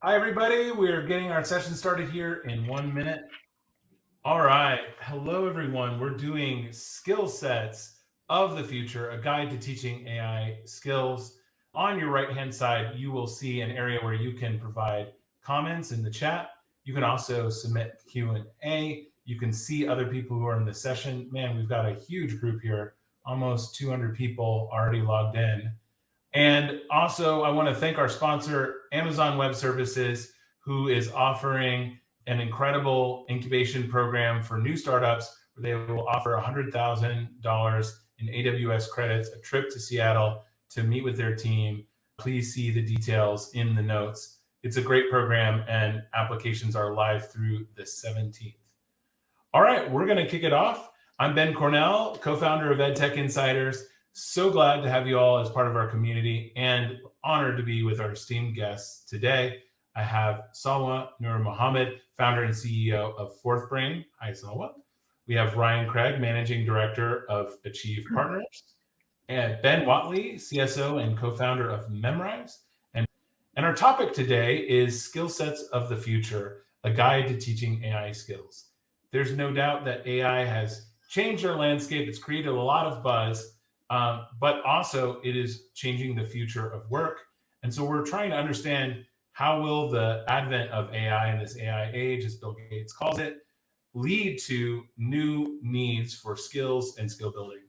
Hi, everybody. We're getting our session started here in 1 minute. All right. Hello, everyone. We're doing skill sets of the future, a guide to teaching AI skills. On your right-hand side, you will see an area where you can provide comments in the chat. You can also submit Q&A. You can see other people who are in the session. Man, we've got a huge group here, almost 200 people already logged in. And also, I want to thank our sponsor, Amazon Web Services, who is offering an incredible incubation program for new startups where they will offer $100,000 in AWS credits, a trip to Seattle to meet with their team. Please see the details in the notes. It's a great program, and applications are live through the 17th. All right, we're going to kick it off. I'm Ben Kornell, co-founder of Edtech Insiders. So glad to have you all as part of our community and honored to be with our esteemed guests today. I have Salwa Nur Mohammed, founder and CEO of FourthBrain. Hi, Salwa. We have Ryan Craig, managing director of Achieve Partners, and Ben Whately, CSO and co-founder of Memrise. And our topic today is skill sets of the future, a guide to teaching AI skills. There's no doubt that AI has changed our landscape. It's created a lot of buzz, but also it is changing the future of work. And so we're trying to understand how will the advent of AI in this AI age, as Bill Gates calls it, lead to new needs for skills and skill building.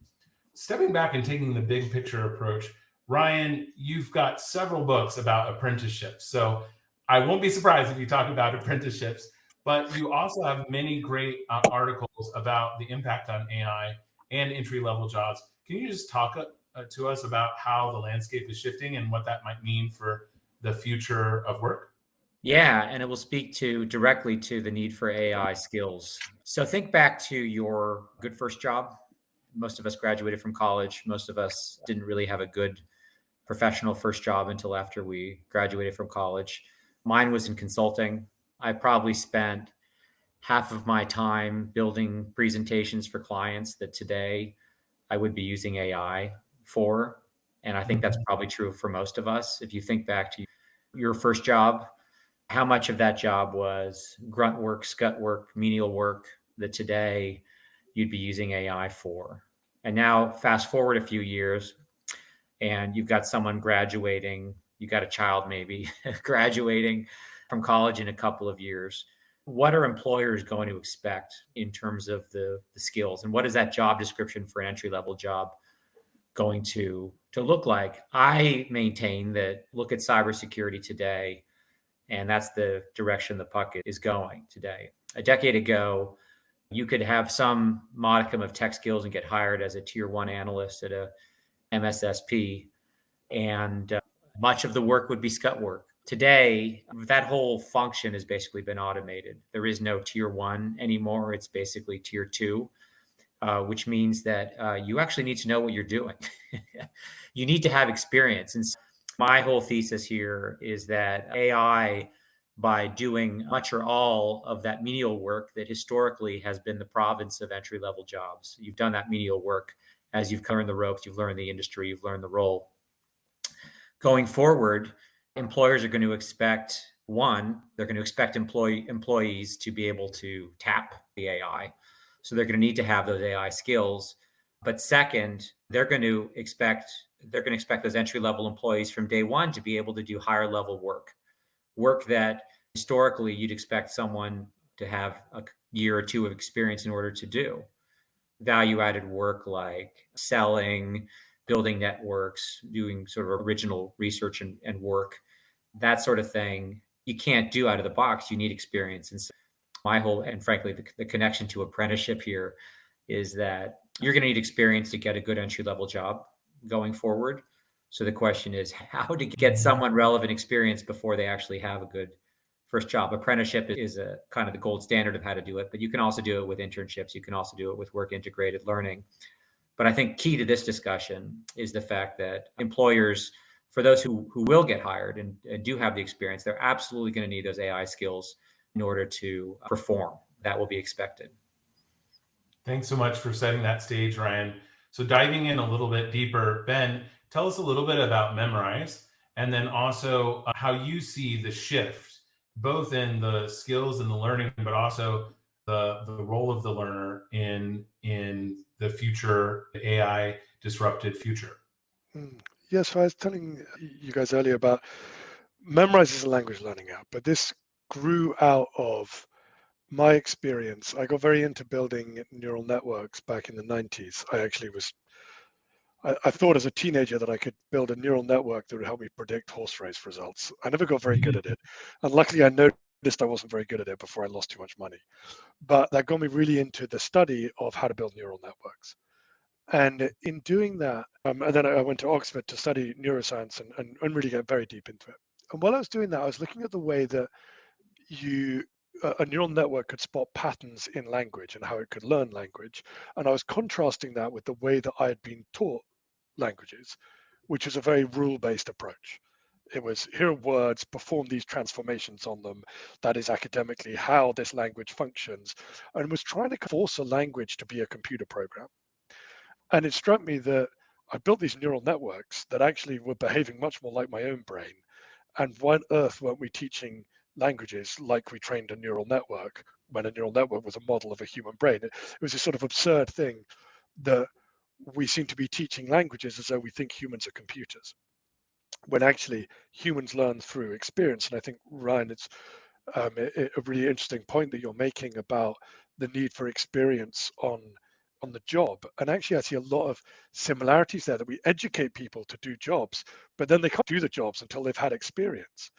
Stepping back and taking the big picture approach, Ryan, you've got several books about apprenticeships. So I won't be surprised if you talk about apprenticeships, but you also have many great articles about the impact on AI and entry-level jobs. Can you just talk to us about how the landscape is shifting and what that might mean for the future of work? Yeah, and it will speak directly to the need for AI skills. So think back to your good first job. Most of us graduated from college. Most of us didn't really have a good professional first job until after we graduated from college. Mine was in consulting. I probably spent half of my time building presentations for clients that today I would be using AI for. And I think that's probably true for most of us. If you think back to your first job, how much of that job was grunt work, scut work, menial work that today you'd be using AI for? And now fast forward a few years and you've got someone graduating, you got a child maybe graduating from college in a couple of years. What are employers going to expect in terms of the skills? And what is that job description for an entry-level job going to look like? I maintain that look at cybersecurity today, and that's the direction the puck is going today. A decade ago, you could have some modicum of tech skills and get hired as a tier one analyst at a MSSP, and much of the work would be scut work. Today, that whole function has basically been automated. There is no tier one anymore. It's basically tier two, which means that you actually need to know what you're doing. You need to have experience. And so my whole thesis here is that AI, by doing much or all of that menial work that historically has been the province of entry-level jobs, you've done that menial work as you've learned the ropes, you've learned the industry, you've learned the role. Going forward, employers are going to expect, one, they're going to expect employees to be able to tap the AI. So they're going to need to have those AI skills. But second, they're going to expect those entry-level employees from day one to be able to do higher level work that historically you'd expect someone to have a year or two of experience in order to do. Value-added work like selling, building networks, doing sort of original research and work, that sort of thing, you can't do out of the box. You need experience. And so my whole, and frankly, the connection to apprenticeship here is that you're going to need experience to get a good entry-level job going forward. So the question is how to get someone relevant experience before they actually have a good first job. Apprenticeship is a kind of the gold standard of how to do it, but you can also do it with internships. You can also do it with work integrated learning. But I think key to this discussion is the fact that employers, for those who will get hired and do have the experience, they're absolutely going to need those AI skills in order to perform. That will be expected. Thanks so much for setting that stage, Ryan. So diving in a little bit deeper, Ben, tell us a little bit about Memrise, and then also how you see the shift both in the skills and the learning, but also the role of the learner in the future, the AI disrupted future. Yes, so I was telling you guys earlier about Memrise is a language learning app, but this grew out of my experience. I got very into building neural networks back in the 90s. I thought as a teenager that I could build a neural network that would help me predict horse race results. I never got very good at it. And luckily, I noticed I wasn't very good at it before I lost too much money. But that got me really into the study of how to build neural networks. And in doing that, and then I went to Oxford to study neuroscience and really get very deep into it. And while I was doing that, I was looking at the way that a neural network could spot patterns in language and how it could learn language. And I was contrasting that with the way that I had been taught languages, which is a very rule-based approach. It was, here are words, perform these transformations on them. That is academically how this language functions, and was trying to force a language to be a computer program. And it struck me that I built these neural networks that actually were behaving much more like my own brain. And why on earth weren't we teaching languages like we trained a neural network when a neural network was a model of a human brain? It was this sort of absurd thing that we seem to be teaching languages as though we think humans are computers, when actually humans learn through experience. And I think, Ryan, it's a really interesting point that you're making about the need for experience on the job. And actually, I see a lot of similarities there, that we educate people to do jobs, but then they can't do the jobs until they've had experience.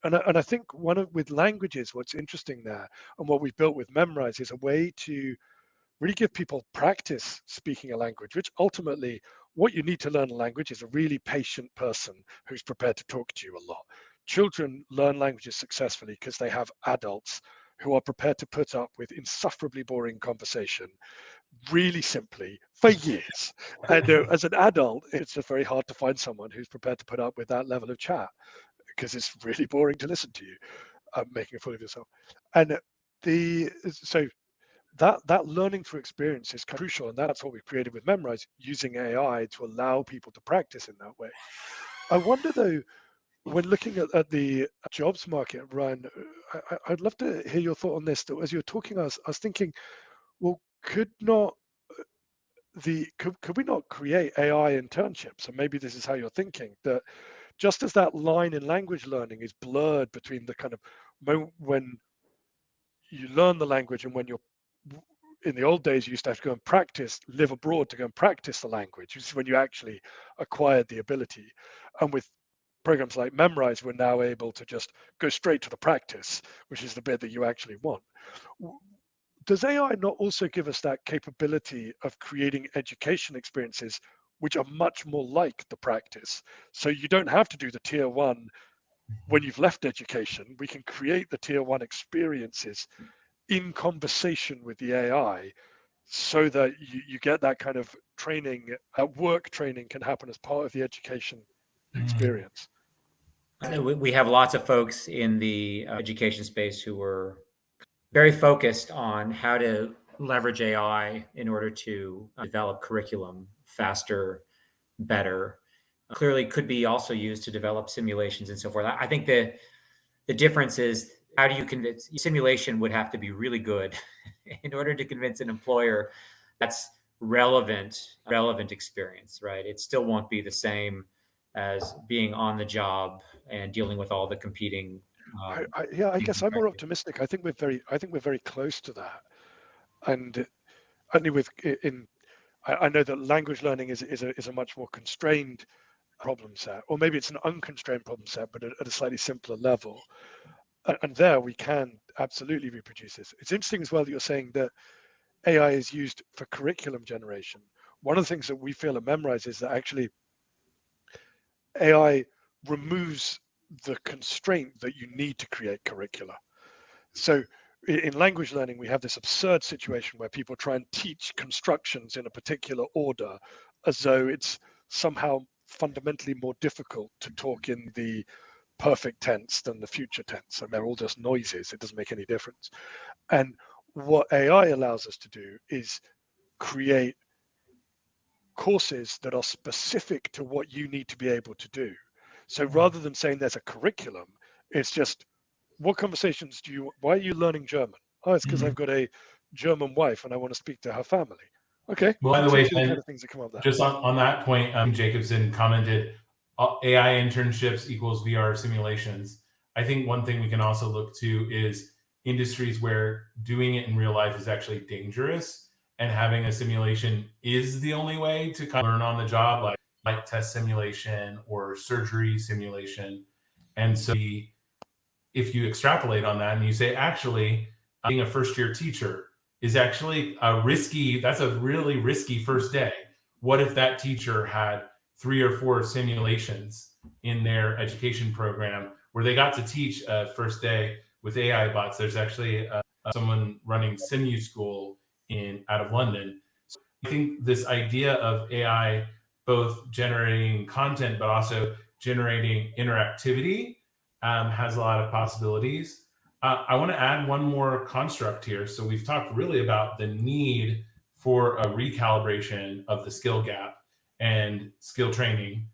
And I think with languages, what's interesting there, and what we've built with Memrise, is a way to really give people practice speaking a language, which ultimately, what you need to learn a language is a really patient person who's prepared to talk to you a lot. Children learn languages successfully because they have adults who are prepared to put up with insufferably boring conversation really simply for years. And as an adult, it's just very hard to find someone who's prepared to put up with that level of chat, because it's really boring to listen to you making a fool of yourself. And so that learning through experience is crucial, and that's what we've created with Memrise, using AI to allow people to practice in that way. I wonder though, when looking at the jobs market, Ryan, I'd love to hear your thought on this. That as you were talking, I was thinking, well, could we not create AI internships? And maybe this is how you're thinking, that just as that line in language learning is blurred between the kind of moment when you learn the language and when you're in the old days, you used to have to go and practice, live abroad to go and practice the language, which is when you actually acquired the ability. And with programs like Memrise, we're now able to just go straight to the practice, which is the bit that you actually want. Does AI not also give us that capability of creating education experiences which are much more like the practice? So you don't have to do the tier one when you've left education. We can create the tier one experiences in conversation with the AI, so that you get that kind of training, work training can happen as part of the education experience. We have lots of folks in the education space who were very focused on how to leverage AI in order to develop curriculum faster, better. Clearly could be also used to develop simulations and so forth. I think the difference is, how do you convince? Simulation would have to be really good in order to convince an employer that's relevant experience, right? It still won't be the same as being on the job and dealing with all the competing. I guess I'm more optimistic. I think we're very close to that. And only I know that language learning is a much more constrained problem set, or maybe it's an unconstrained problem set, but at a slightly simpler level. And there we can absolutely reproduce this. It's interesting as well that you're saying that AI is used for curriculum generation. One of the things that we feel at Memrise is that actually AI removes the constraint that you need to create curricula. So in language learning, we have this absurd situation where people try and teach constructions in a particular order as though it's somehow fundamentally more difficult to talk in the perfect tense than the future tense. And they're all just noises. It doesn't make any difference. And what AI allows us to do is create courses that are specific to what you need to be able to do. So rather than saying there's a curriculum, it's just what conversations why are you learning German? Oh, it's because Mhm. I've got a German wife and I want to speak to her family. Okay, Well, by I'll the way, teach you the Ben, kind of things that come up there. just on that point, Jacobson commented, AI internships equals VR simulations. I think one thing we can also look to is industries where doing it in real life is actually dangerous, and having a simulation is the only way to kind of learn on the job, like test simulation or surgery simulation. And so if you extrapolate on that and you say, actually, being a first year teacher is actually that's a really risky first day. What if that teacher had 3 or 4 simulations in their education program where they got to teach first day with AI bots? There's actually someone running Simu School out of London. So I think this idea of AI both generating content but also generating interactivity has a lot of possibilities. I want to add one more construct here. So we've talked really about the need for a recalibration of the skill gap and skill training,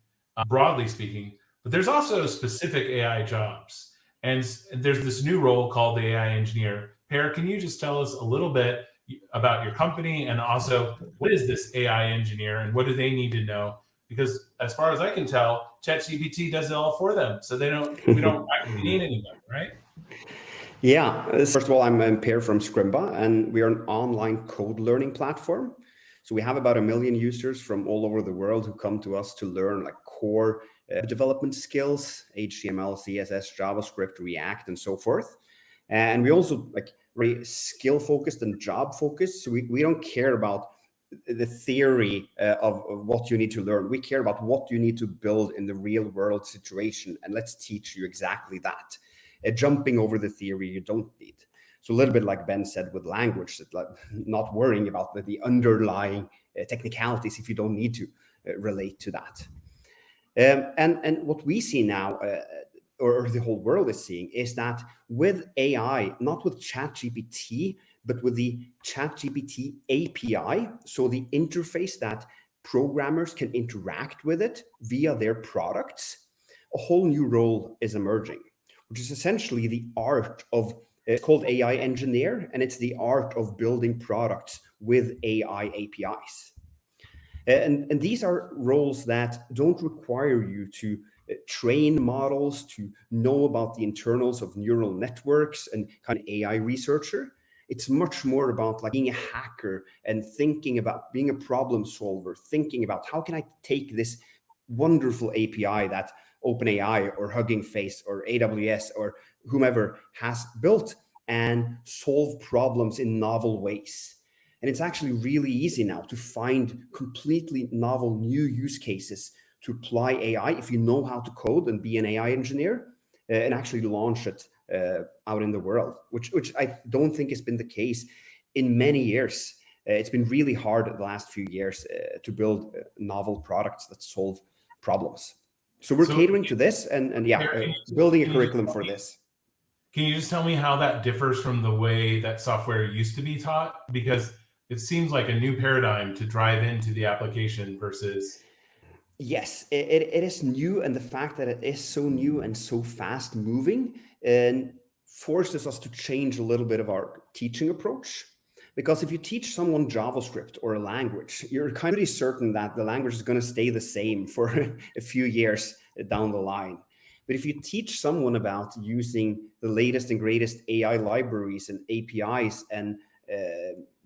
broadly speaking, but there's also specific AI jobs. And there's this new role called the AI engineer. Per, can you just tell us a little bit about your company, and also what is this AI engineer and what do they need to know? Because as far as I can tell, ChatGPT does it all for them. So we don't actually need anyone, right? Yeah, first of all, I'm Per from Scrimba, and we are an online code learning platform. So we have about 1 million users from all over the world who come to us to learn like core development skills, HTML, CSS, JavaScript, React, and so forth. And we also like very skill focused and job focused. So we don't care about the theory of what you need to learn. We care about what you need to build in the real world situation. And let's teach you exactly that. Jumping over the theory you don't need. So a little bit like Ben said with language, that like not worrying about the underlying technicalities if you don't need to relate to that. And what we see now, or the whole world is seeing, is that with AI, not with ChatGPT, but with the ChatGPT API, so the interface that programmers can interact with it via their products, a whole new role is emerging, which is essentially the art of, it's called AI engineer, and it's the art of building products with AI APIs. And these are roles that don't require you to train models, to know about the internals of neural networks and kind of AI researcher. It's much more about like being a hacker and thinking about being a problem solver, thinking about how can I take this wonderful API that OpenAI or Hugging Face or AWS or whomever has built and solve problems in novel ways. And it's actually really easy now to find completely novel new use cases to apply AI if you know how to code and be an AI engineer and actually launch it out in the world, which I don't think has been the case in many years. It's been really hard the last few years to build novel products that solve problems. So we're catering to this and building a curriculum for this. Can you just tell me how that differs from the way that software used to be taught? Because it seems like a new paradigm to drive into the application versus. Yes, it is new, and the fact that it is so new and so fast moving and forces us to change a little bit of our teaching approach. Because if you teach someone JavaScript or a language, you're kind of pretty certain that the language is going to stay the same for a few years down the line. But if you teach someone about using the latest and greatest AI libraries and APIs and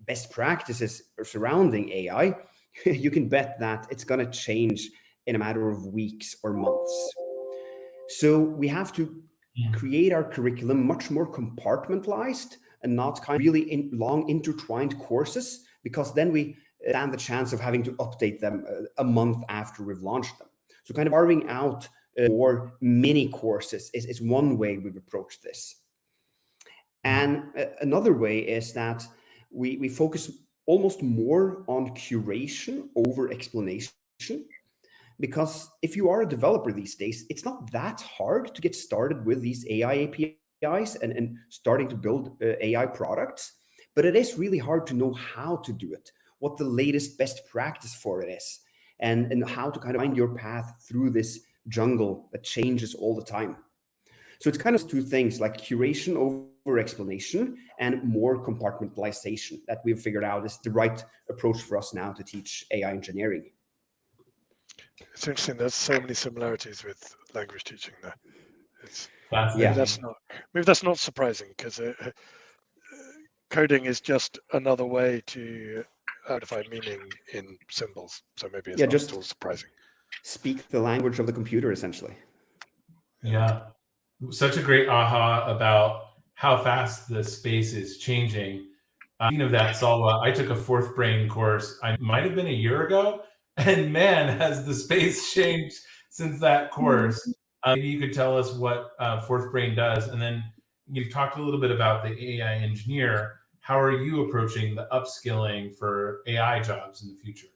best practices surrounding AI, you can bet that it's going to change in a matter of weeks or months. So we have to create our curriculum much more compartmentalized and not kind of really long intertwined courses, because then we stand the chance of having to update them a month after we've launched them. So kind of carving out more mini courses is one way we've approached this. And another way is that we focus almost more on curation over explanation, because if you are a developer these days, it's not that hard to get started with these AI APIs and starting to build AI products, but it is really hard to know how to do it, what the latest best practice for it is, and how to kind of find your path through this jungle that changes all the time. So it's kind of two things, like curation over explanation and more compartmentalization that we've figured out is the right approach for us now to teach AI engineering. It's interesting. There's so many similarities with language teaching there. It's Fascinating. maybe that's not surprising, because coding is just another way to identify meaning in symbols. So maybe it's not just at all surprising. Speak the language of the computer, essentially. Yeah. Such a great aha about how fast the space is changing. Speaking of that, Salwa, I took a FourthBrain course. I might have been a year ago, and man, has the space changed since that course. Maybe you could tell us what FourthBrain does, and then you've talked a little bit about the AI engineer. How are you approaching the upskilling for AI jobs in the future?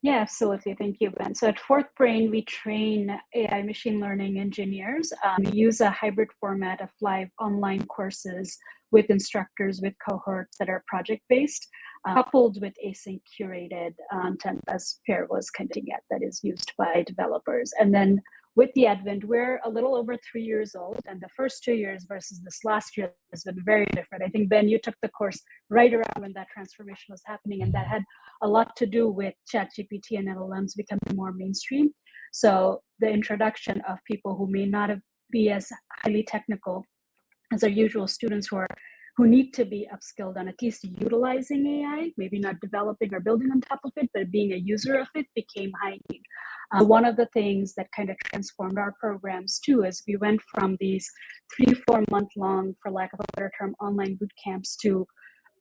Yeah, absolutely. Thank you, Ben. So at FourthBrain, we train AI machine learning engineers. We use a hybrid format of live online courses with instructors, with cohorts that are project-based, coupled with async curated content, as Per was hinting at, that is used by developers. And then with the advent, we're a little over 3 years old, and the first 2 years versus this last year has been very different. I think, Ben, you took the course right around when that transformation was happening, and that had a lot to do with ChatGPT and LLMs becoming more mainstream. So the introduction of people who may not be as highly technical as our usual students who need to be upskilled on at least utilizing AI, maybe not developing or building on top of it, but being a user of it, became high need. One of the things that kind of transformed our programs too is we went from these 3-4 month long, for lack of a better term, online boot camps to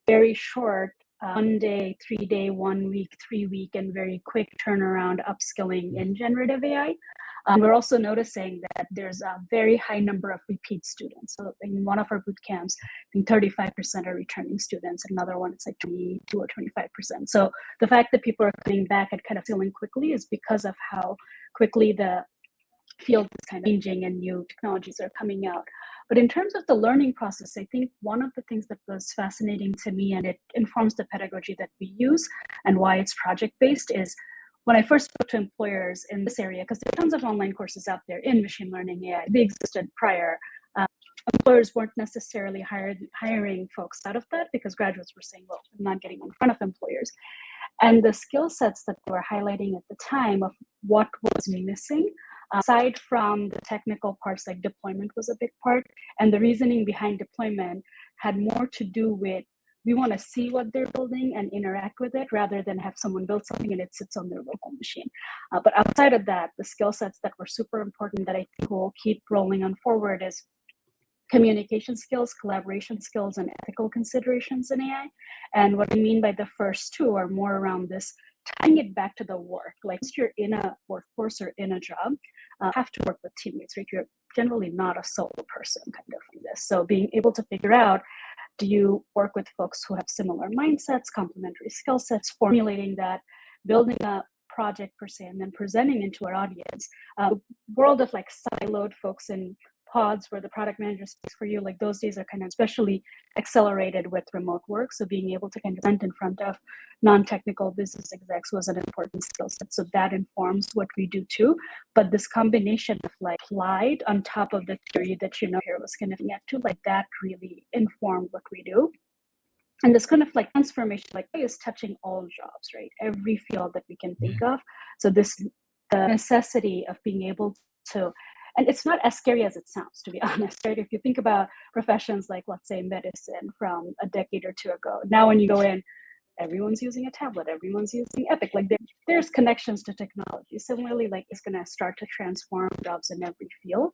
very short 1 day, 3 day, 1 week, 3 week, and very quick turnaround upskilling in generative AI. We're also noticing that there's a very high number of repeat students. So in one of our boot camps, I think 35% are returning students. Another one, it's like 22 or 25%. So the fact that people are coming back and kind of feeling quickly is because of how quickly the field is kind of changing and new technologies are coming out. But in terms of the learning process, I think one of the things that was fascinating to me, and it informs the pedagogy that we use and why it's project-based, is when I first spoke to employers in this area, because there are tons of online courses out there in machine learning AI, they existed prior. Employers weren't necessarily hiring folks out of that because graduates were saying, well, I'm not getting in front of employers. And the skill sets that they were highlighting at the time of what was missing, aside from the technical parts, like deployment was a big part, and the reasoning behind deployment had more to do with, we want to see what they're building and interact with it rather than have someone build something and it sits on their local machine. But outside of that, the skill sets that were super important that I think will keep rolling on forward is communication skills, collaboration skills, and ethical considerations in AI. And what I mean by the first two are more around this, tying it back to the work. Like if you're in a workforce or in a job, have to work with teammates, right? You're generally not a solo person kind of in this. So being able to figure out, do you work with folks who have similar mindsets, complementary skill sets, formulating that, building a project per se, and then presenting into our audience. World of like siloed folks in pods where the product manager speaks for you, like those days are kind of especially accelerated with remote work. So being able to kind of present in front of non-technical business execs was an important skill set. So that informs what we do too. But this combination of like applied on top of the theory that here was kind of get to, like that really informed what we do. And this kind of like transformation, like is touching all jobs, right? Every field that we can think of. So the necessity of being able to, and it's not as scary as it sounds, to be honest, right? If you think about professions like, let's say, medicine from a decade or two ago, now when you go in, everyone's using a tablet, everyone's using Epic. Like there's connections to technology. Similarly, like it's going to start to transform jobs in every field.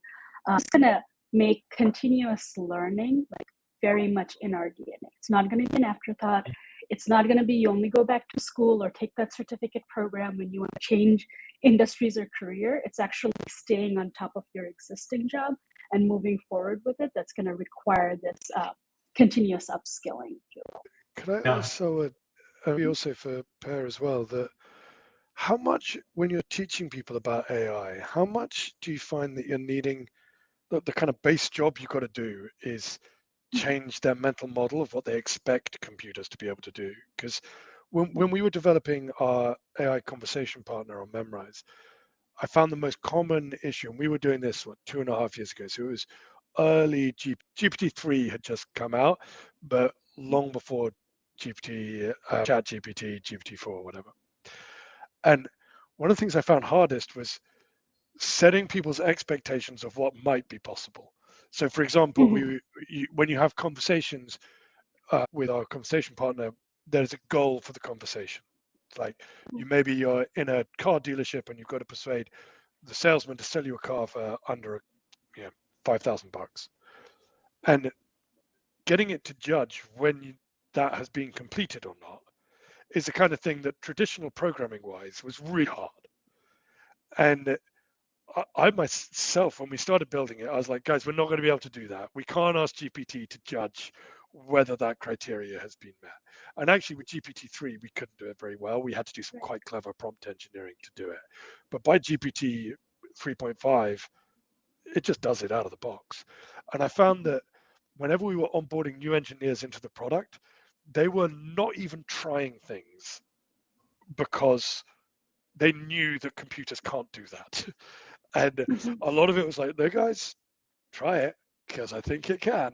It's going to make continuous learning like very much in our DNA. It's not going to be an afterthought. It's not going to be you only go back to school or take that certificate program when you want to change industries or career. It's actually staying on top of your existing job and moving forward with it. That's going to require this continuous upskilling. Could I also, also for Per as well, that how much, when you're teaching people about AI, how much do you find that you're needing, the kind of base job you've got to do is change their mental model of what they expect computers to be able to do? Because when we were developing our AI conversation partner on Memrise, I found the most common issue, and we were doing this 2.5 years ago, so it was early GPT-3 had just come out, but long before GPT, Chat GPT, GPT-4, whatever. And one of the things I found hardest was setting people's expectations of what might be possible. So, for example, when you have conversations with our conversation partner, there's a goal for the conversation. Like you're in a car dealership and you've got to persuade the salesman to sell you a car for under $5,000, and getting it to judge when that has been completed or not is the kind of thing that traditional programming wise was really hard. And I myself, when we started building it, I was like, guys, we're not going to be able to do that. We can't ask GPT to judge whether that criteria has been met. And actually with GPT-3, we couldn't do it very well. We had to do some quite clever prompt engineering to do it. But by GPT 3.5, it just does it out of the box. And I found that whenever we were onboarding new engineers into the product, they were not even trying things because they knew that computers can't do that. And a lot of it was like, no, guys, try it because I think it can.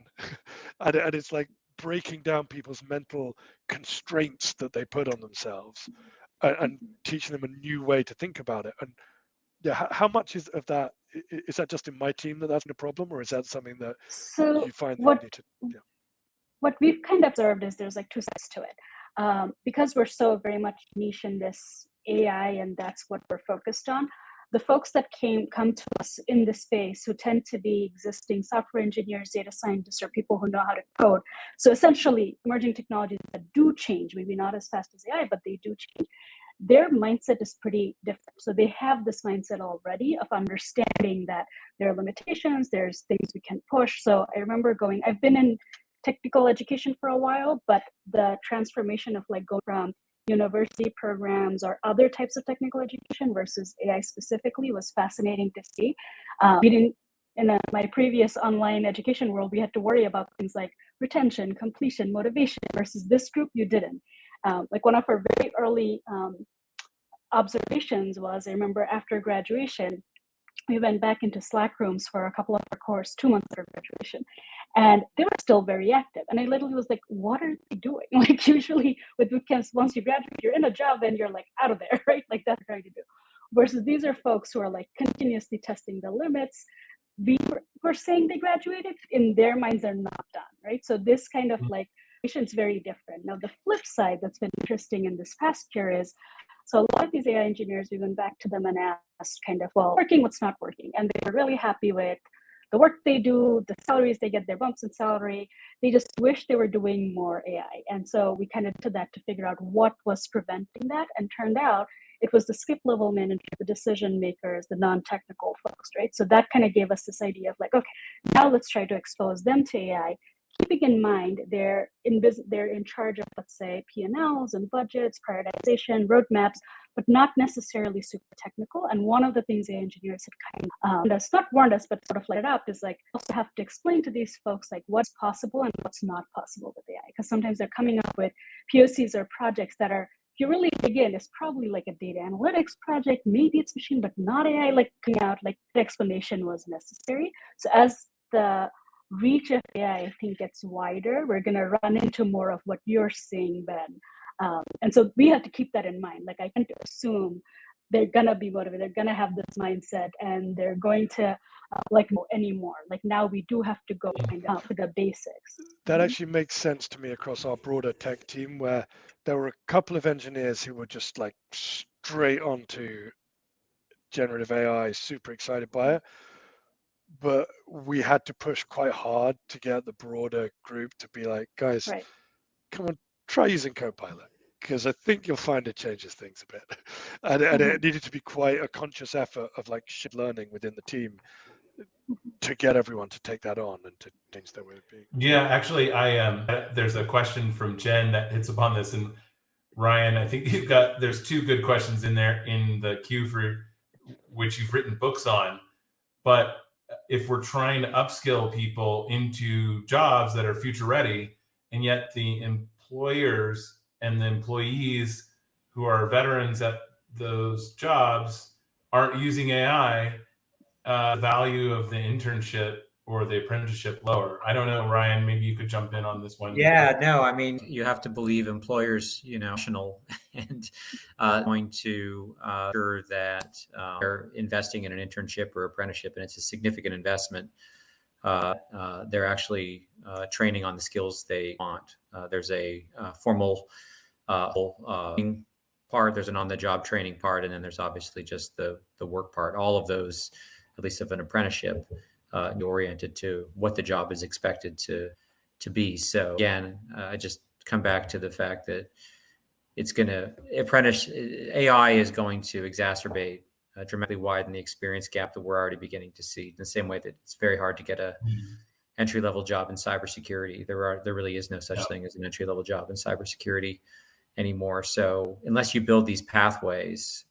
And it's like breaking down people's mental constraints that they put on themselves and teaching them a new way to think about it. And yeah, how much of that is that just in my team that's a problem, or is that something that you find that you need to? Yeah. What we've kind of observed is there's like two sides to it. Because we're so very much niche in this AI and that's what we're focused on, the folks that come to us in this space who tend to be existing software engineers, data scientists, or people who know how to code. So essentially emerging technologies that do change, maybe not as fast as AI, but they do change. Their mindset is pretty different. So they have this mindset already of understanding that there are limitations, there's things we can push. So I remember I've been in technical education for a while, but the transformation of like going from university programs or other types of technical education versus AI specifically was fascinating to see. My previous online education world, we had to worry about things like retention, completion, motivation, versus this group, you didn't. Like one of our very early observations was, I remember after graduation, we went back into Slack rooms for a couple of our course 2 months after graduation, and they were still very active. And I literally was like, what are they doing? Like usually with bootcamps, once you graduate, you're in a job and you're like out of there, right? Like that's what you're trying to do. Versus these are folks who are like continuously testing the limits. We're saying they graduated, in their minds are not done, right? So this kind of like, it's very different. Now the flip side that's been interesting in this past year is, so a lot of these AI engineers, we went back to them and asked kind of, well, working, what's not working? And they were really happy with the work they do, the salaries they get, their bumps in salary. They just wish they were doing more AI. And so we kind of did that to figure out what was preventing that. And turned out it was the skip level manager, the decision makers, the non-technical folks, right? So that kind of gave us this idea of like, okay, now let's try to expose them to AI. Keeping in mind they're in charge of, let's say, P&Ls and budgets, prioritization, roadmaps, but not necessarily super technical. And one of the things the engineers had kind of not warned us, but sort of let it up, is like also have to explain to these folks like what's possible and what's not possible with AI. Because sometimes they're coming up with POCs or projects that are, if you really dig in, it's probably like a data analytics project, maybe it's machine, but not AI, like coming out, like the explanation was necessary. So as the reach of AI, I think, gets wider, we're going to run into more of what you're seeing, Ben. And so we have to keep that in mind. Like I can't assume they're going to be motivated, they're going to have this mindset, and they're going to like anymore. Like now we do have to go kind of with the basics. That actually makes sense to me across our broader tech team, where there were a couple of engineers who were just like straight onto generative AI, super excited by it. But we had to push quite hard to get the broader group to be like, guys, come on, try using Copilot, because I think you'll find it changes things a bit. And it needed to be quite a conscious effort of like learning within the team to get everyone to take that on and to change their way of being. Yeah, actually, there's a question from Jen that hits upon this, and Ryan, I think there's two good questions in there in the queue for which you've written books on. But if we're trying to upskill people into jobs that are future ready, and yet the employers and the employees who are veterans at those jobs aren't using AI, the value of the internship or the apprenticeship lower. I don't know, Ryan, maybe you could jump in on this one. Yeah, no, I mean, you have to believe employers, national and going to ensure that they're investing in an internship or apprenticeship, and it's a significant investment. They're actually training on the skills they want. There's a formal part, there's an on-the-job training part, and then there's obviously just the work part. All of those, at least of an apprenticeship, oriented to what the job is expected to be. So again, I just come back to the fact that AI is going to exacerbate, dramatically widen the experience gap that we're already beginning to see. In the same way that it's very hard to get a entry-level job in cybersecurity. There really is no such thing as an entry-level job in cybersecurity anymore. So unless you build these pathways,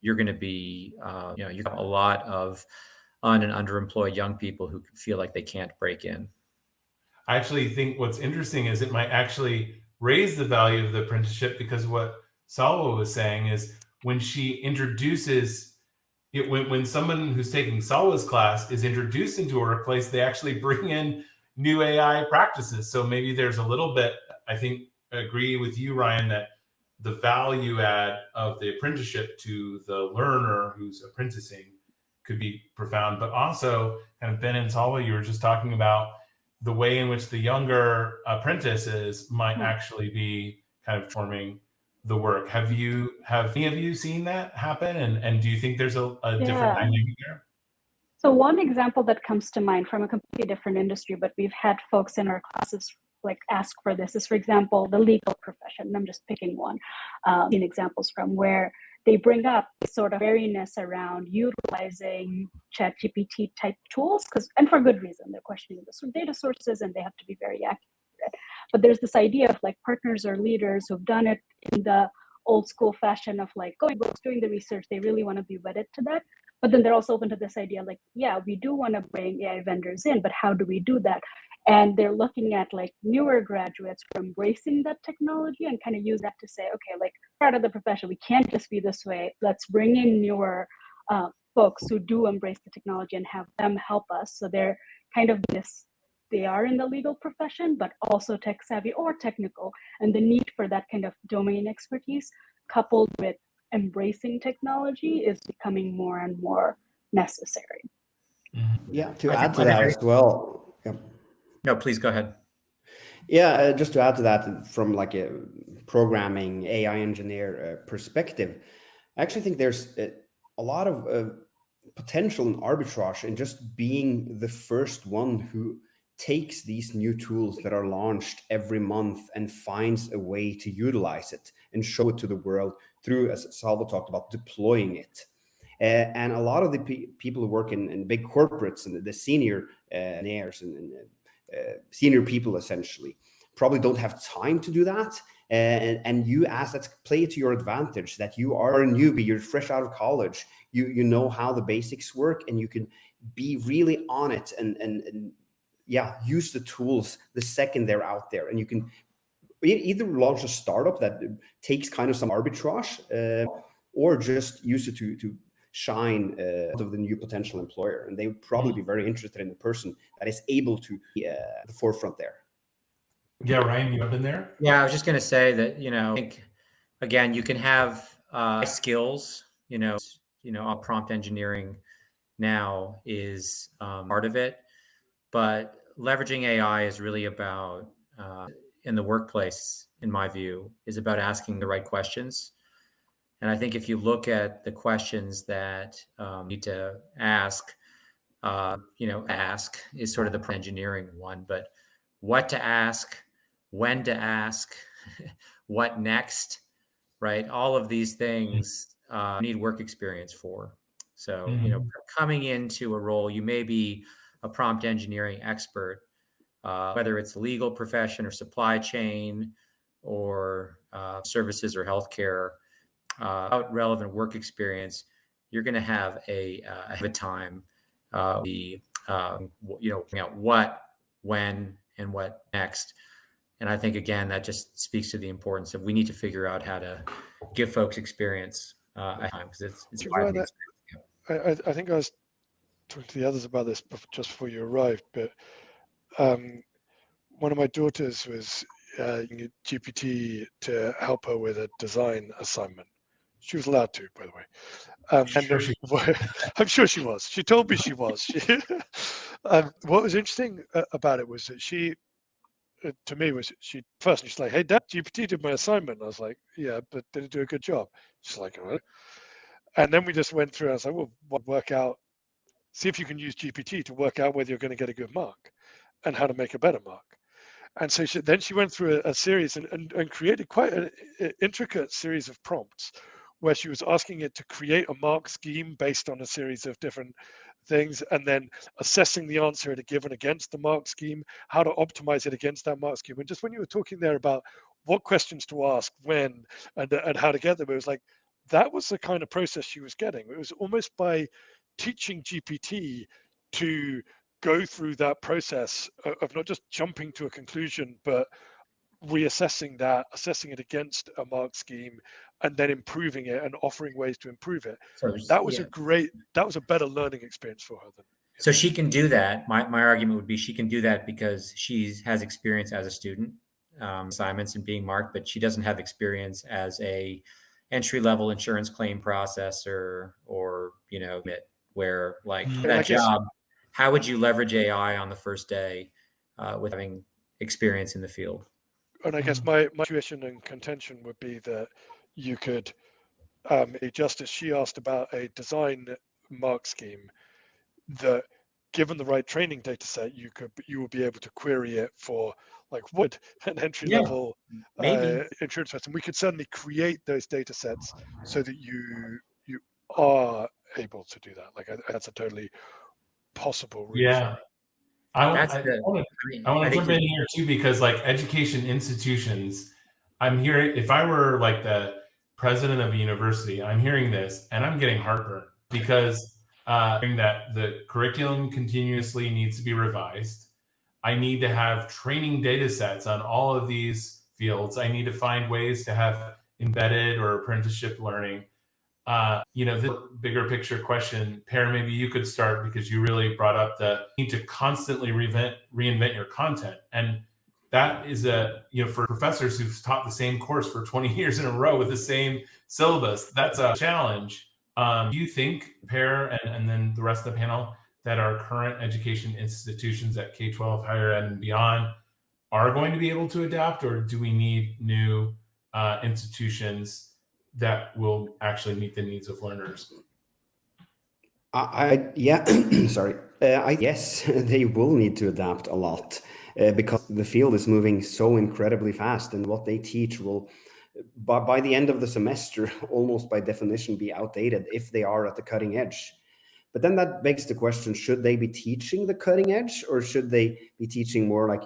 you're going to be, you have a lot of and underemployed young people who feel like they can't break in. I actually think what's interesting is it might actually raise the value of the apprenticeship, because what Salwa was saying is when she introduces it, when someone who's taking Salwa's class is introduced into a workplace, they actually bring in new AI practices. So maybe there's a little bit, I think, I agree with you, Ryan, that the value add of the apprenticeship to the learner who's apprenticing could be profound. But also, kind of Ben and Salwa, you were just talking about the way in which the younger apprentices might actually be kind of forming the work. Have any of you seen that happen? And do you think there's a different dynamic there? So one example that comes to mind from a completely different industry, but we've had folks in our classes like ask for this, is, for example, the legal profession. I'm just picking one, seen examples from where they bring up this sort of wariness around utilizing ChatGPT type tools, and for good reason. They're questioning the data sources and they have to be very accurate. But there's this idea of like partners or leaders who've done it in the old school fashion of like going books, doing the research. They really want to be wedded to that. But then they're also open to this idea like, yeah, we do want to bring AI vendors in, but how do we do that? And they're looking at like newer graduates for embracing that technology and kind of use that to say, okay, like part of the profession, we can't just be this way. Let's bring in newer folks who do embrace the technology and have them help us. So they're kind of they are in the legal profession, but also tech savvy or technical. And the need for that kind of domain expertise coupled with embracing technology is becoming more and more necessary. Yeah, to add to that as well. Yeah. No, please go ahead. Yeah, just to add to that, from like a programming AI engineer perspective, I actually think there's a lot of potential in arbitrage in just being the first one who takes these new tools that are launched every month and finds a way to utilize it and show it to the world through, as Salwa talked about, deploying it. And a lot of the people who work in big corporates and the senior engineers and senior people essentially probably don't have time to do that. And you, as that's play to your advantage, that you are a newbie, you're fresh out of college, you know how the basics work, and you can be really on it and use the tools the second they're out there. And you can either launch a startup that takes kind of some arbitrage or just use it to shine out of the new potential employer. And they would probably be very interested in the person that is able to be at the forefront there. Yeah, Ryan, you up in there? Yeah, I was just going to say that, I think, again, you can have skills, prompt engineering now is part of it, but leveraging AI is really about, in the workplace, in my view, is about asking the right questions. And I think if you look at the questions that you need to ask, ask is sort of the engineering one, but what to ask, when to ask, what next, right? All of these things need work experience for. So, coming into a role, you may be a prompt engineering expert, whether it's legal profession or supply chain or services or healthcare, without relevant work experience, you're going to have a time, what, when, and what next. And I think, again, that just speaks to the importance of we need to figure out how to give folks experience at time, because it's I think I was talking to the others about this just before you arrived, but one of my daughters was using GPT to help her with a design assignment. She was allowed to, by the way. I'm sure she was. She told me she was. What was interesting about it was that she, to me, was she's like, "Hey, Dad, GPT did my assignment." I was like, "Yeah, but did it do a good job?" She's like, "Oh." And then we just went through. I was like, "Well, work out. See if you can use GPT to work out whether you're going to get a good mark, and how to make a better mark." And so then she went through a series and created quite an intricate series of prompts where she was asking it to create a mark scheme based on a series of different things, and then assessing the answer it had given against the mark scheme, how to optimize it against that mark scheme. And just when you were talking there about what questions to ask, when, and how to get them, it was like, that was the kind of process she was getting. It was almost by teaching GPT to go through that process of not just jumping to a conclusion, but reassessing that, assessing it against a mark scheme, and then improving it and offering ways to improve it. That was a better learning experience for her than. So she can do that. My argument would be she can do that because she has experience as a student, assignments and being marked, but she doesn't have experience as a entry-level insurance claim processor or, where like that job, how would you leverage AI on the first day with having experience in the field? And I guess my intuition and contention would be that you could, just as she asked about a design mark scheme, that given the right training data set, you will be able to query it for like would an entry level insurance person. We could certainly create those data sets so that you are able to do that. Like that's a totally possible route. Yeah. I want to jump in here too, because like education institutions, I'm hearing, if I were like the president of a university, I'm hearing this and I'm getting heartburn because hearing that the curriculum continuously needs to be revised. I need to have training data sets on all of these fields. I need to find ways to have embedded or apprenticeship learning. The bigger picture question, Per, maybe you could start because you really brought up the need to constantly reinvent your content. And that is for professors who've taught the same course for 20 years in a row with the same syllabus, that's a challenge. Do you think, Per, and then the rest of the panel, that our current education institutions at K-12, higher ed, and beyond are going to be able to adapt, or do we need new institutions that will actually meet the needs of learners? Sorry. Yes, they will need to adapt a lot because the field is moving so incredibly fast, and what they teach will, by the end of the semester, almost by definition, be outdated if they are at the cutting edge. But then that begs the question, should they be teaching the cutting edge, or should they be teaching more like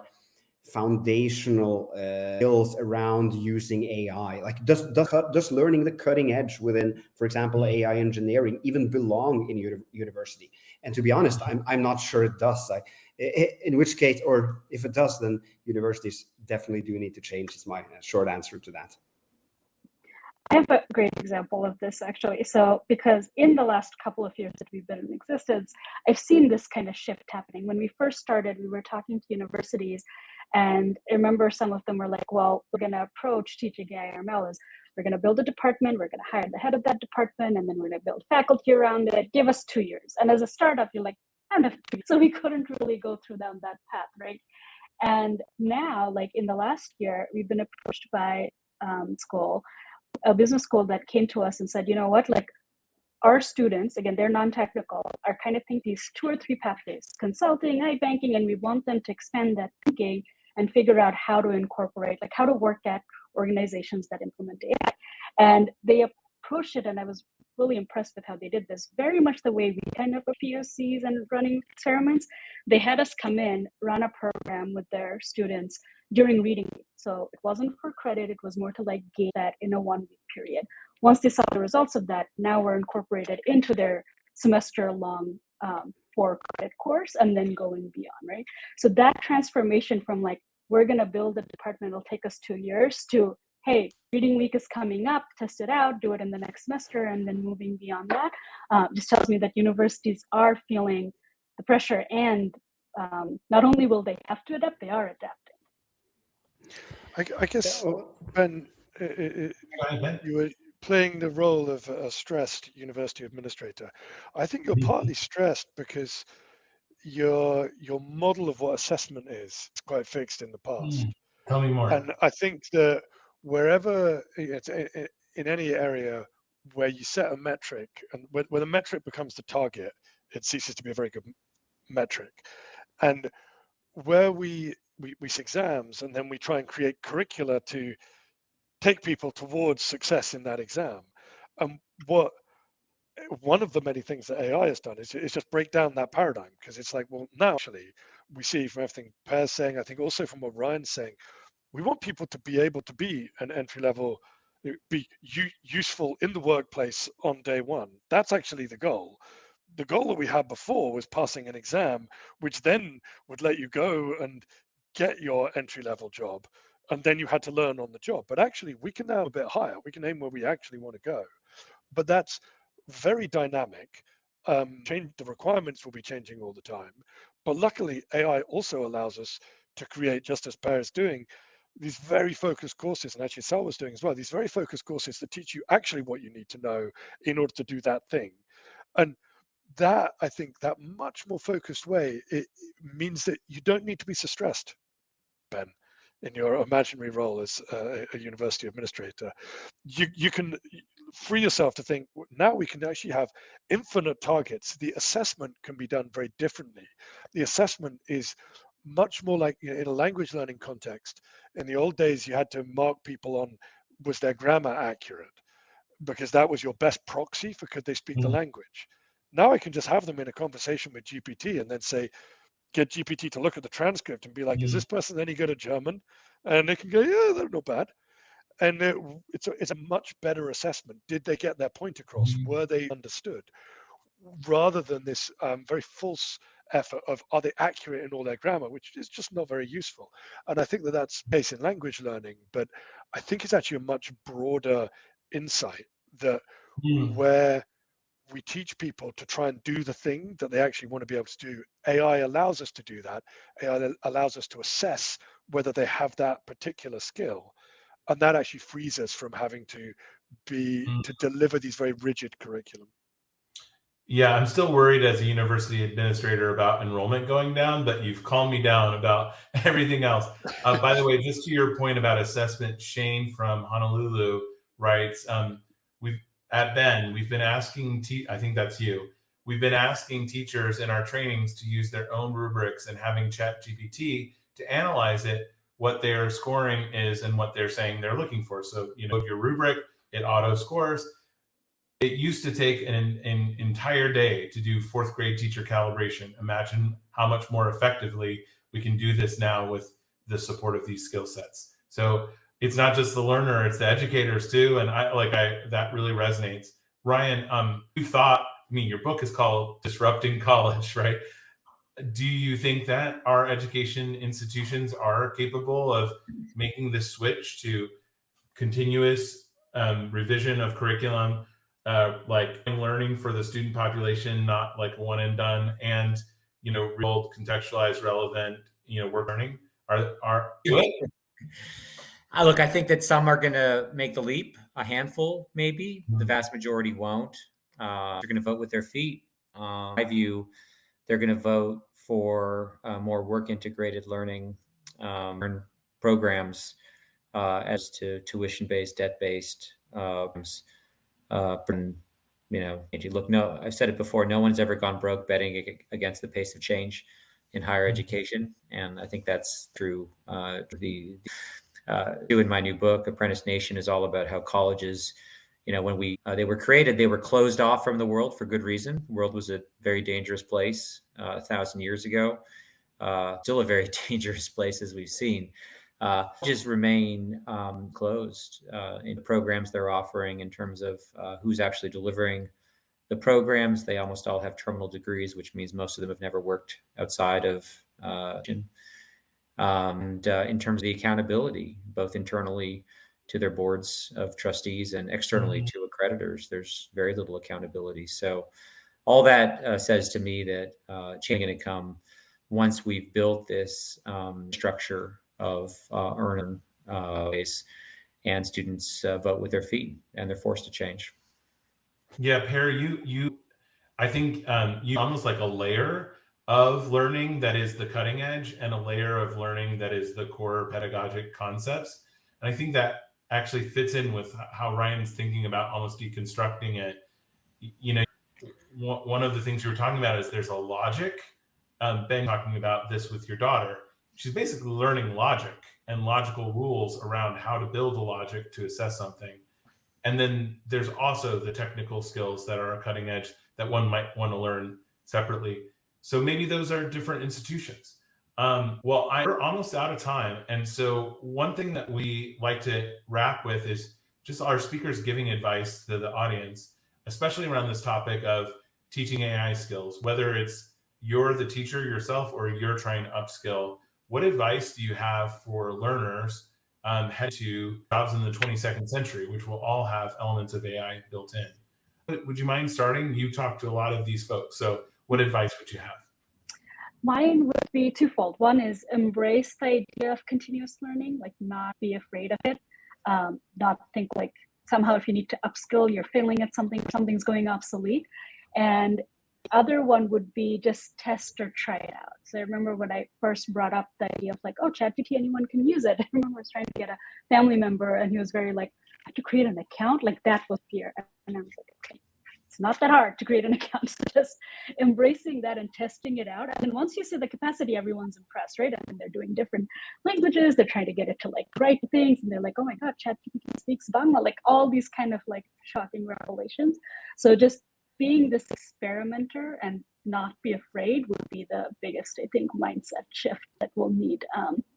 foundational skills around using AI? Like does learning the cutting edge within, for example, AI engineering even belong in university? And to be honest, I'm not sure it does. In which case, or if it does, then universities definitely do need to change, is my short answer to that. I have a great example of this, actually. So, because in the last couple of years that we've been in existence, I've seen this kind of shift happening. When we first started, we were talking to universities, and I remember some of them were like, well, we're going to approach teaching AI/ML as we're going to build a department, we're going to hire the head of that department, and then we're going to build faculty around it. Give us 2 years. And as a startup, you're like, I don't have 2 years. So we couldn't really go through down that path, right? And now, like in the last year, we've been approached by a business school that came to us and said, you know what, like our students, again, they're non-technical, are kind of thinking these 2 or 3 pathways, consulting, banking, and we want them to expand that thinking and figure out how to incorporate, like how to work at organizations that implement AI. And they approached it, and I was really impressed with how they did this, very much the way we kind of POCs and running experiments. They had us come in, run a program with their students during reading. So it wasn't for credit, it was more to like gauge that in a 1-week period. Once they saw the results of that, now we're incorporated into their semester-long 4-credit course and then going beyond, right? So that transformation from like, we're gonna build a department, it'll take us 2 years, to, hey, reading week is coming up, test it out, do it in the next semester, and then moving beyond that, just tells me that universities are feeling the pressure, and not only will they have to adapt, they are adapting. I guess, Ben, you were playing the role of a stressed university administrator. I think you're partly stressed because your model of what assessment is quite fixed in the past. Tell me more. And I think that wherever it's in any area where you set a metric, and when the metric becomes the target, it ceases to be a very good metric. And where we see exams, and then we try and create curricula to take people towards success in that exam. And one of the many things that AI has done is just break down that paradigm, because it's like, well, now actually we see from everything Per's saying, I think also from what Ryan's saying, we want people to be able to be an entry level, be useful in the workplace on day one. That's actually the goal. The goal that we had before was passing an exam, which then would let you go and get your entry level job. And then you had to learn on the job. But actually, we can now a bit higher. We can aim where we actually want to go. But that's very dynamic. The requirements will be changing all the time. But luckily, AI also allows us to create, just as Per is doing, these very focused courses, and actually Salwa was doing as well, these very focused courses that teach you actually what you need to know in order to do that thing. And that, I think, that much more focused way, it means that you don't need to be so stressed, Ben, in your imaginary role as a university administrator. You can free yourself to think, now we can actually have infinite targets. The assessment can be done very differently. The assessment is much more like, in a language learning context. In the old days, you had to mark people on, was their grammar accurate? Because that was your best proxy for could they speak the language. Now I can just have them in a conversation with GPT and then say, get GPT to look at the transcript and be like, is this person any good at German? And they can go, yeah, they're not bad. And it's a much better assessment. Did they get their point across? Were they understood? Rather than this very false effort of, are they accurate in all their grammar, which is just not very useful. And I think that that's based in language learning, but I think it's actually a much broader insight that where we teach people to try and do the thing that they actually want to be able to do. AI allows us to do that. AI allows us to assess whether they have that particular skill. And that actually frees us from having to deliver these very rigid curriculum. Yeah, I'm still worried as a university administrator about enrollment going down, but you've calmed me down about everything else. By the way, just to your point about assessment, Shane from Honolulu writes, we've been asking, I think that's you, we've been asking teachers in our trainings to use their own rubrics and having ChatGPT to analyze it, what their scoring is and what they're saying they're looking for. So, your rubric, it auto scores. It used to take an entire day to do fourth grade teacher calibration. Imagine how much more effectively we can do this now with the support of these skill sets. So it's not just the learner, it's the educators too. And that really resonates. Ryan, your book is called Disrupting College, right? Do you think that our education institutions are capable of making this switch to continuous revision of curriculum, like learning for the student population, not like one and done, and real contextualized, relevant, work learning? Look, I think that some are going to make the leap. A handful, maybe. The vast majority won't. They're going to vote with their feet. In my view, they're going to vote for more work-integrated learning programs as to tuition-based, debt-based. I said it before, no one's ever gone broke betting against the pace of change in higher education. And I think that's true. In my new book, Apprentice Nation, is all about how colleges, when they were created, they were closed off from the world for good reason. The world was a very dangerous place 1,000 years ago. Still a very dangerous place, as we've seen. Just remain closed in the programs they're offering in terms of who's actually delivering the programs. They almost all have terminal degrees, which means most of them have never worked outside of and in terms of the accountability, both internally to their boards of trustees and externally to accreditors, there's very little accountability. So all that says to me that change is going to come once we've built this structure of earn base, and students vote with their feet and they're forced to change. Yeah, Perry, I think you almost like a layer of learning that is the cutting edge and a layer of learning that is the core pedagogic concepts. And I think that actually fits in with how Ryan's thinking about almost deconstructing it. You know, one of the things you were talking about is there's a logic. Ben talking about this with your daughter. She's basically learning logic and logical rules around how to build a logic to assess something. And then there's also the technical skills that are cutting edge that one might want to learn separately. So maybe those are different institutions. Well, we're almost out of time. And so one thing that we like to wrap with is just our speakers giving advice to the audience, especially around this topic of teaching AI skills, whether it's you're the teacher yourself or you're trying to upskill. What advice do you have for learners head to jobs in the 22nd century, which will all have elements of AI built in? Would you mind starting? You talk to a lot of these folks. So what advice would you have? Mine would be twofold. One is embrace the idea of continuous learning, like not be afraid of it, not think like somehow if you need to upskill, you're failing at something, something's going obsolete. And other one would be just test or try it out. So I remember when I first brought up the idea of like, oh, ChatGPT, anyone can use it. I remember I was trying to get a family member and he was very like, I have to create an account? Like that was fear. And I was like, okay, it's not that hard to create an account. So just embracing that and testing it out. And once you see the capacity, everyone's impressed, right? And they're doing different languages. They're trying to get it to like write things. And they're like, oh my God, ChatGPT speaks Bangla, like all these kind of like shocking revelations. So just being this experimenter and not be afraid would be the biggest, I think, mindset shift that we'll need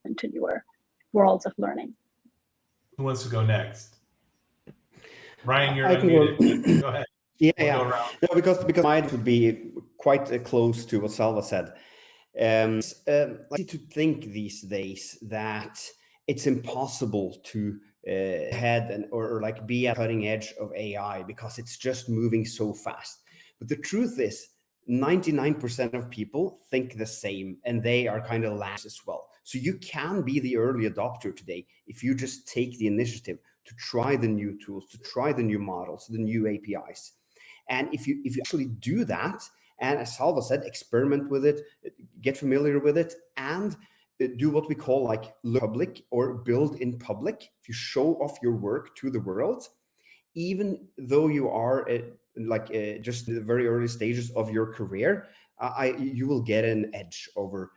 into newer worlds of learning. Who wants to go next? Ryan, you're I can unmuted. Go ahead. Yeah. No, because mine would be quite close to what Salwa said. I need to think these days that it's impossible to head or like be at cutting edge of AI because it's just moving so fast. But the truth is 99% of people think the same and they are kind of last as well. So you can be the early adopter today if you just take the initiative to try the new tools, to try the new models, the new APIs. And if you actually do that, and as Salwa said, experiment with it, get familiar with it, and do what we call like public or build in public. If you show off your work to the world, even though you are just in the very early stages of your career, you will get an edge over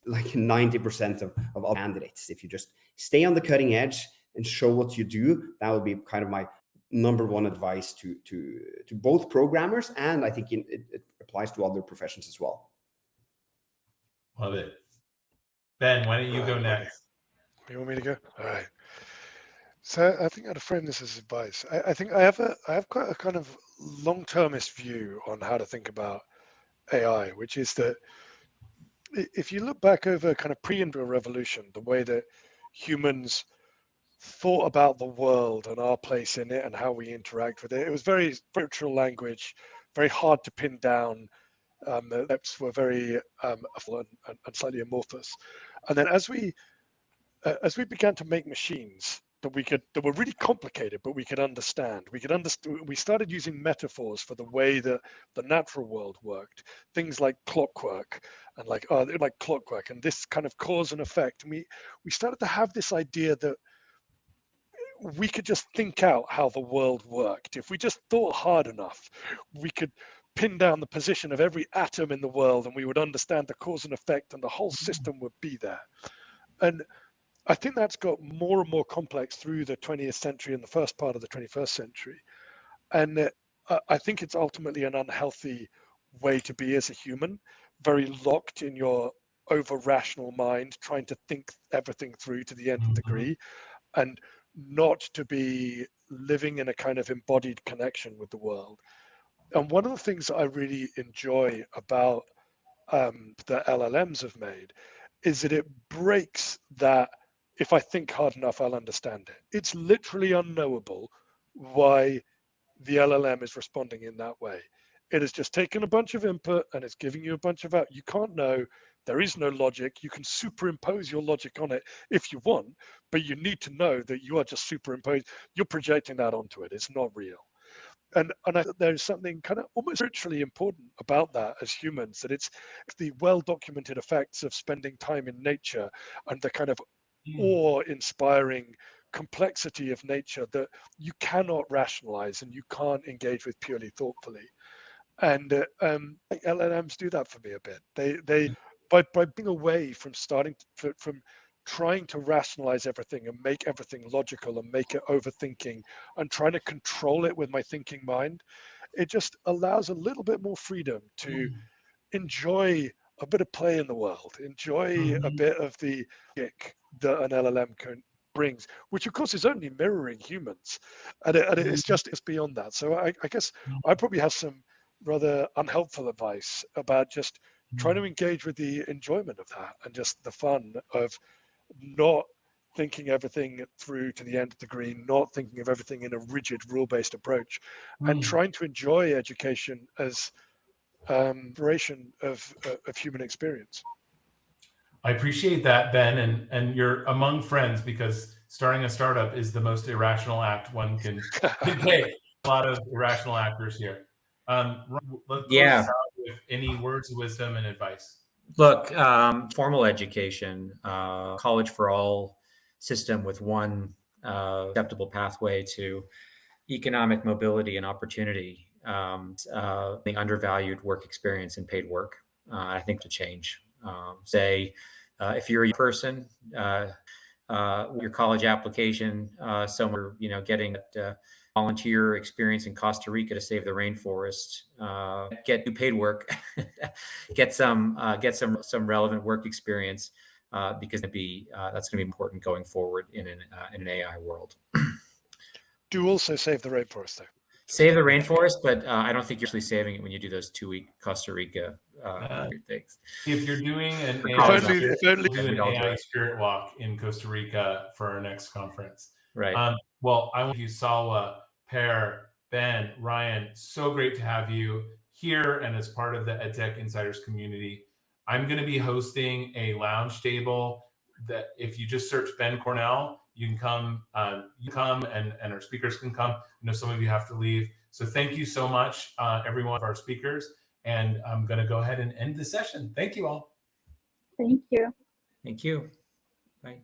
like 90% of all candidates. If you just stay on the cutting edge and show what you do, that would be kind of my number one advice to both programmers, and I think it applies to other professions as well. Love it. Ben, why don't you go next? You want me to go? All right. So I think I'd frame this as advice. I think I have quite a kind of long-termist view on how to think about AI, which is that if you look back over kind of pre-Industrial Revolution, the way that humans thought about the world and our place in it and how we interact with it, it was very spiritual language, very hard to pin down. The depths were very and slightly amorphous. And then as we began to make machines that were really complicated, but we could understand. We started using metaphors for the way that the natural world worked. Things like clockwork and like clockwork and this kind of cause and effect. And we started to have this idea that we could just think out how the world worked. If we just thought hard enough, we could pin down the position of every atom in the world and we would understand the cause and effect and the whole system would be there. And I think that's got more and more complex through the 20th century and the first part of the 21st century. And I think it's ultimately an unhealthy way to be as a human, very locked in your over-rational mind, trying to think everything through to the nth degree, and not to be living in a kind of embodied connection with the world. And one of the things that I really enjoy about the LLMs have made is that it breaks that if I think hard enough, I'll understand it. It's literally unknowable why the LLM is responding in that way. It has just taken a bunch of input and it's giving you a bunch of out. You can't know. There is no logic. You can superimpose your logic on it if you want, but you need to know that you are just superimposing. You're projecting that onto it. It's not real. And there's something kind of almost spiritually important about that as humans, that it's the well-documented effects of spending time in nature and the kind of awe-inspiring complexity of nature that you cannot rationalize and you can't engage with purely thoughtfully. And LLMs do that for me a bit. They by being away from from trying to rationalize everything and make everything logical and make it overthinking and trying to control it with my thinking mind, it just allows a little bit more freedom to enjoy a bit of play in the world, enjoy a bit of the kick that an LLM brings, which of course is only mirroring humans, and it's beyond that. So I guess I probably have some rather unhelpful advice about just trying to engage with the enjoyment of that and just the fun of not thinking everything through to the nth degree, not thinking of everything in a rigid rule-based approach, and trying to enjoy education as exploration of human experience. I appreciate that, Ben, and you're among friends, because starting a startup is the most irrational act one can take. A lot of irrational actors here. Let's close out with any words of wisdom and advice. Look, formal education, college for all system with one acceptable pathway to economic mobility and opportunity, the undervalued work experience and paid work, I think to change. If you're a person, your college application, somewhere, getting volunteer experience in Costa Rica to save the rainforest, get paid work, get some relevant work experience, because that's going to be important going forward in an AI world. Do also save the rainforest, though. Save the rainforest, but I don't think you're actually saving it when you do those 2-week Costa Rica things. If you're doing an AI spirit walk in Costa Rica for our next conference. Right. Well, I want you, Salwa, Per, Ben, Ryan, so great to have you here and as part of the Edtech Insiders community. I'm going to be hosting a lounge table that if you just search Ben Kornell, you can come, and our speakers can come. I know some of you have to leave. So thank you so much, every one of our speakers. And I'm going to go ahead and end the session. Thank you all. Thank you. Thank you. Bye.